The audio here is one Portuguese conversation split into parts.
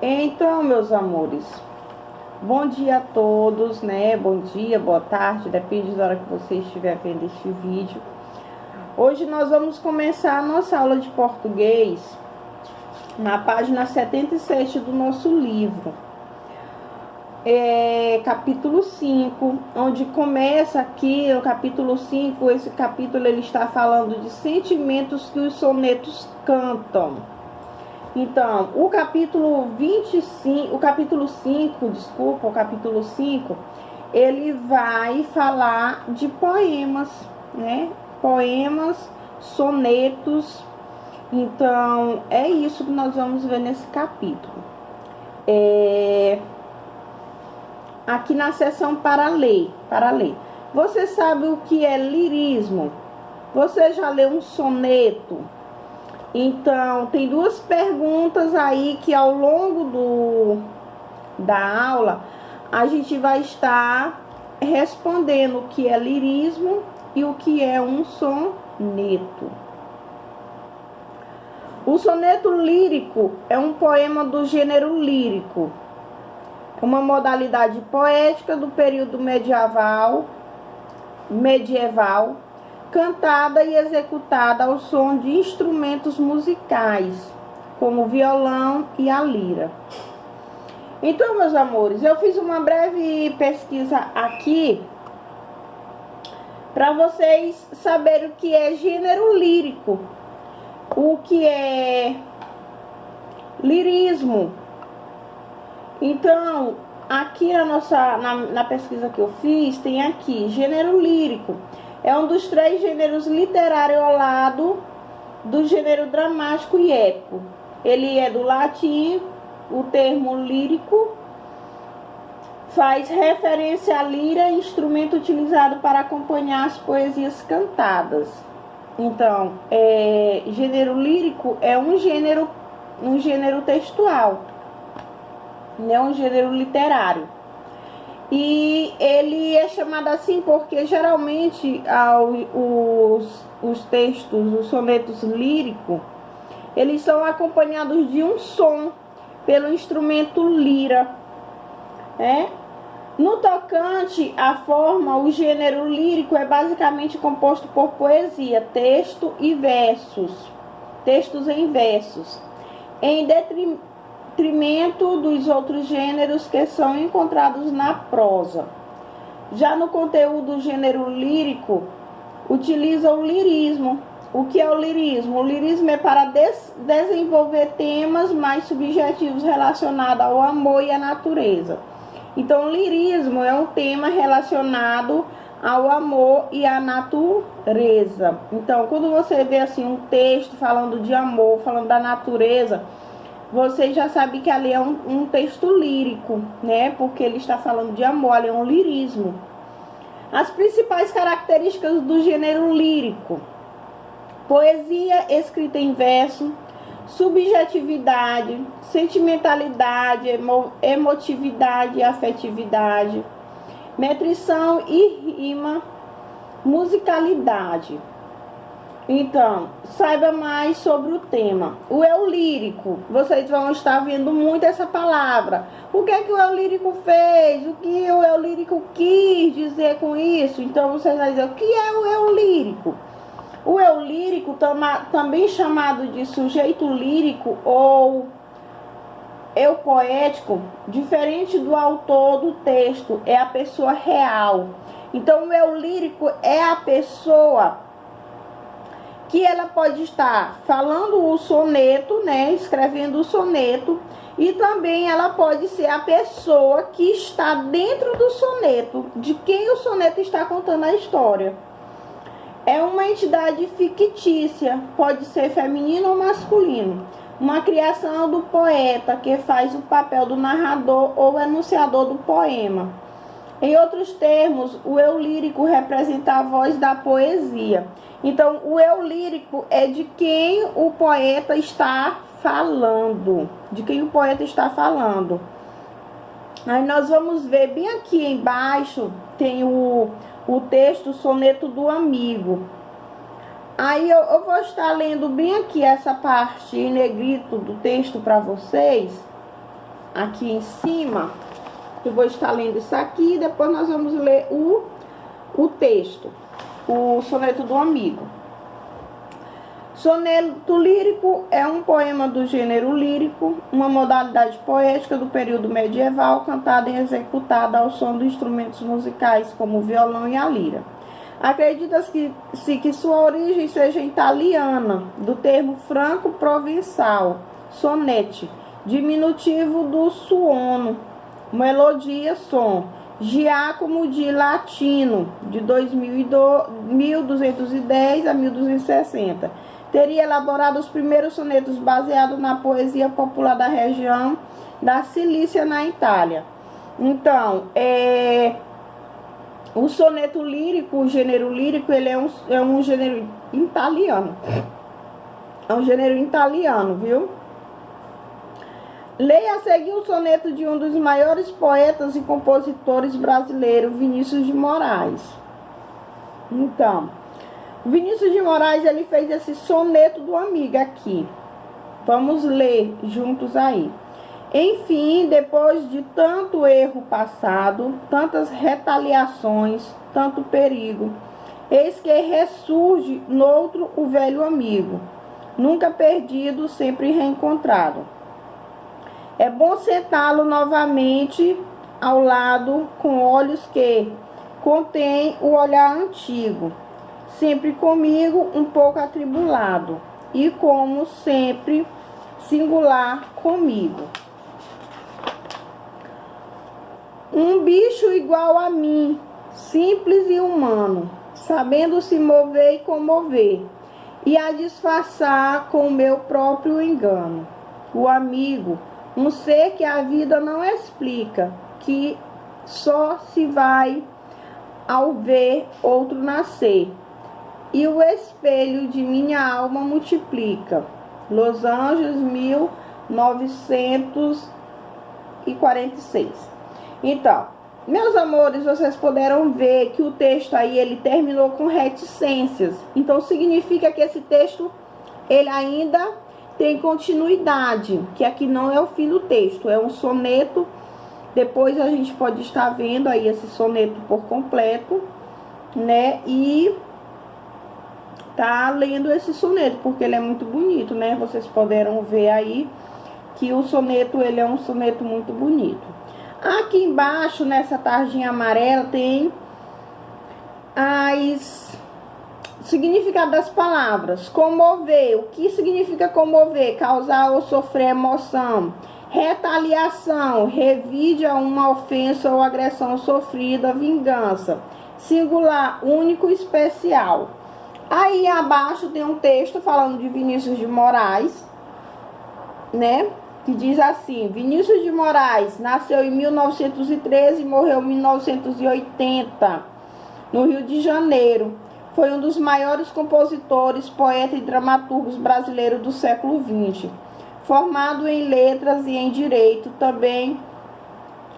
Então, meus amores, bom dia a todos, né? Bom dia, boa tarde, depende da hora que você estiver vendo este vídeo. Hoje nós vamos começar a nossa aula de português na página 77 do nosso livro. Capítulo 5, onde começa aqui o capítulo 5, esse capítulo ele está falando de sentimentos que os sonetos cantam. Então, o capítulo 5, ele vai falar de poemas, né? Poemas, sonetos. Então, é isso que nós vamos ver nesse capítulo. Aqui na seção para ler. Você sabe o que é lirismo? Você já leu um soneto? Então, tem duas perguntas aí que ao longo da aula a gente vai estar respondendo o que é lirismo e o que é um soneto. O soneto lírico é um poema do gênero lírico, uma modalidade poética do período medieval, cantada e executada ao som de instrumentos musicais, como o violão e a lira. Então, meus amores, eu fiz uma breve pesquisa aqui para vocês saberem o que é gênero lírico, o que é lirismo. Então, aqui na pesquisa que eu fiz, tem aqui, gênero lírico. É um dos três gêneros literários ao lado do gênero dramático e épico. Ele é do latim, o termo lírico faz referência à lira, instrumento utilizado para acompanhar as poesias cantadas. Então, gênero lírico é um gênero textual, não é um gênero literário. E ele é chamado assim porque geralmente os textos, os sonetos líricos, eles são acompanhados de um som pelo instrumento lira. No tocante à forma, o gênero lírico é basicamente composto por poesia, textos em versos, em detrimento dos outros gêneros que são encontrados na prosa. Já no conteúdo do gênero lírico, utiliza o lirismo. O que é o lirismo? O lirismo é para desenvolver temas mais subjetivos relacionados ao amor e à natureza. Então, o lirismo é um tema relacionado ao amor e à natureza. Então, quando você vê assim um texto falando de amor, falando da natureza, você já sabe que ali é um texto lírico, né? Porque ele está falando de amor, ali é um lirismo. As principais características do gênero lírico: poesia escrita em verso, subjetividade, sentimentalidade, emotividade e afetividade, metrição e rima, musicalidade. Então, saiba mais sobre o tema. O eu lírico, vocês vão estar vendo muito essa palavra. O que é que o eu lírico fez? O que o eu lírico quis dizer com isso? Então, vocês vão dizer, o que é o eu lírico? O eu lírico, também chamado de sujeito lírico ou eu poético, diferente do autor do texto, é a pessoa real. Então, o eu lírico é a pessoa que ela pode estar falando o soneto, né, escrevendo o soneto, e também ela pode ser a pessoa que está dentro do soneto, de quem o soneto está contando a história. É uma entidade fictícia, pode ser feminino ou masculino, uma criação do poeta que faz o papel do narrador ou enunciador do poema. Em outros termos, o eu lírico representa a voz da poesia. Então, o eu lírico é de quem o poeta está falando. Aí nós vamos ver bem aqui embaixo, tem o texto, o soneto do amigo. Aí eu vou estar lendo bem aqui essa parte em negrito do texto para vocês. aqui em cima. Eu vou estar lendo isso aqui e depois nós vamos ler o texto, o soneto do amigo. Soneto lírico é um poema do gênero lírico, uma modalidade poética do período medieval, cantada e executada ao som de instrumentos musicais como o violão e a lira. Acredita-se que sua origem seja italiana, do termo franco-provençal, sonete, diminutivo do suono, melodia, som, Giacomo de Latino, de 1210 a 1260. Teria elaborado os primeiros sonetos baseados na poesia popular da região da Cilícia, na Itália. Então, o soneto lírico, o gênero lírico, ele é um gênero italiano. É um gênero italiano, viu? Leia a seguir o soneto de um dos maiores poetas e compositores brasileiros, Vinícius de Moraes. Então, Vinícius de Moraes, ele fez esse soneto do amigo aqui. Vamos ler juntos aí. Enfim, depois de tanto erro passado, tantas retaliações, tanto perigo, eis que ressurge noutro o velho amigo, nunca perdido, sempre reencontrado. É bom sentá-lo novamente ao lado, com olhos que contém o olhar antigo, sempre comigo um pouco atribulado, e como sempre singular comigo. Um bicho igual a mim, simples e humano, sabendo se mover e comover, e a disfarçar com o meu próprio engano. O amigo, um ser que a vida não explica, que só se vai ao ver outro nascer, e o espelho de minha alma multiplica. Los Angeles, 1946. Então, meus amores, vocês puderam ver que o texto aí, ele terminou com reticências. Então, significa que esse texto, ele ainda tem continuidade, que aqui não é o fim do texto, é um soneto. Depois a gente pode estar vendo aí esse soneto por completo, né? E tá lendo esse soneto, porque ele é muito bonito, né? Vocês puderam ver aí que o soneto, ele é um soneto muito bonito. Aqui embaixo, nessa tarjinha amarela, tem as significado das palavras. Comover, o que significa comover? Causar ou sofrer emoção. Retaliação, revide a uma ofensa ou agressão sofrida. Vingança, singular, único, especial. Aí abaixo tem um texto falando de Vinícius de Moraes, né? Que diz assim: Vinícius de Moraes nasceu em 1913 e morreu em 1980, no Rio de Janeiro. Foi um dos maiores compositores, poetas e dramaturgos brasileiros do século XX. Formado em letras e em direito, também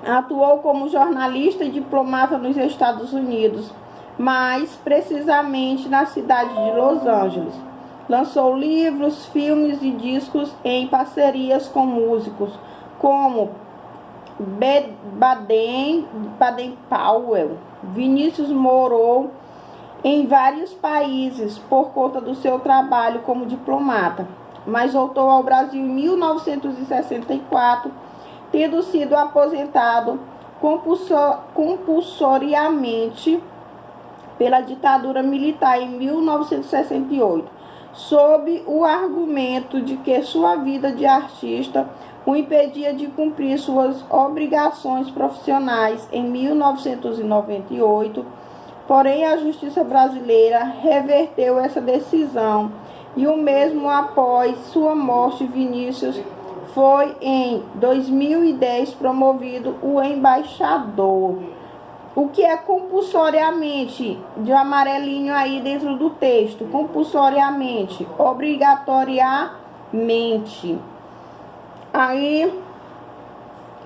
atuou como jornalista e diplomata nos Estados Unidos, mais precisamente na cidade de Los Angeles. Lançou livros, filmes e discos em parcerias com músicos como Baden-Powell. Vinícius morou em vários países por conta do seu trabalho como diplomata, mas voltou ao Brasil em 1964, tendo sido aposentado compulsoriamente pela ditadura militar em 1968, sob o argumento de que sua vida de artista o impedia de cumprir suas obrigações profissionais em 1998. Porém, a justiça brasileira reverteu essa decisão e o mesmo após sua morte, Vinícius foi em 2010 promovido o embaixador. O que é compulsoriamente, de amarelinho aí dentro do texto, compulsoriamente, obrigatoriamente. Aí,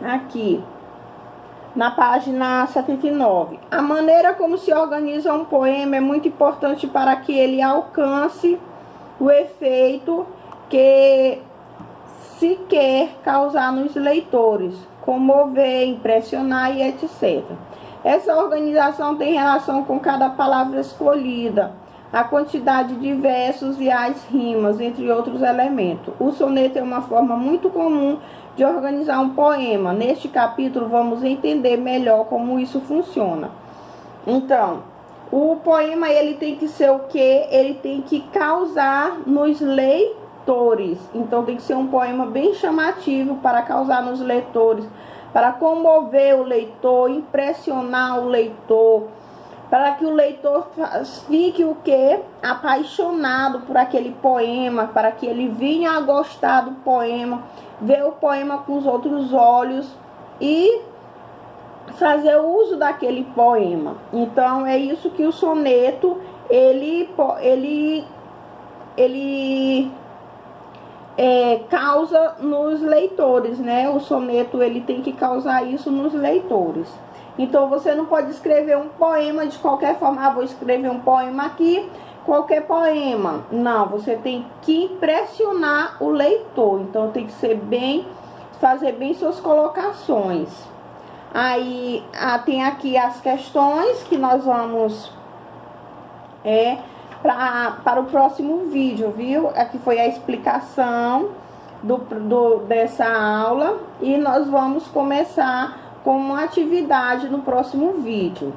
aqui, na página 79. A maneira como se organiza um poema é muito importante para que ele alcance o efeito que se quer causar nos leitores, comover, impressionar e etc. Essa organização tem relação com cada palavra escolhida, a quantidade de versos e as rimas, entre outros elementos. O soneto é uma forma muito comum de organizar um poema. Neste capítulo vamos entender melhor como isso funciona. Então, o poema ele tem que ser o quê? Ele tem que causar nos leitores. Então tem que ser um poema bem chamativo para causar nos leitores, para comover o leitor, impressionar o leitor, para que o leitor fique o quê? Apaixonado por aquele poema, para que ele venha a gostar do poema, ver o poema com os outros olhos e fazer uso daquele poema. Então é isso que o soneto causa nos leitores, né? O soneto ele tem que causar isso nos leitores. Então você não pode escrever um poema de qualquer forma. Ah, vou escrever um poema aqui, qualquer poema. Não, você tem que impressionar o leitor. Então tem que ser fazer bem suas colocações. Aí tem aqui as questões que nós vamos para o próximo vídeo, viu? Aqui foi a explicação dessa aula e nós vamos começar com uma atividade no próximo vídeo.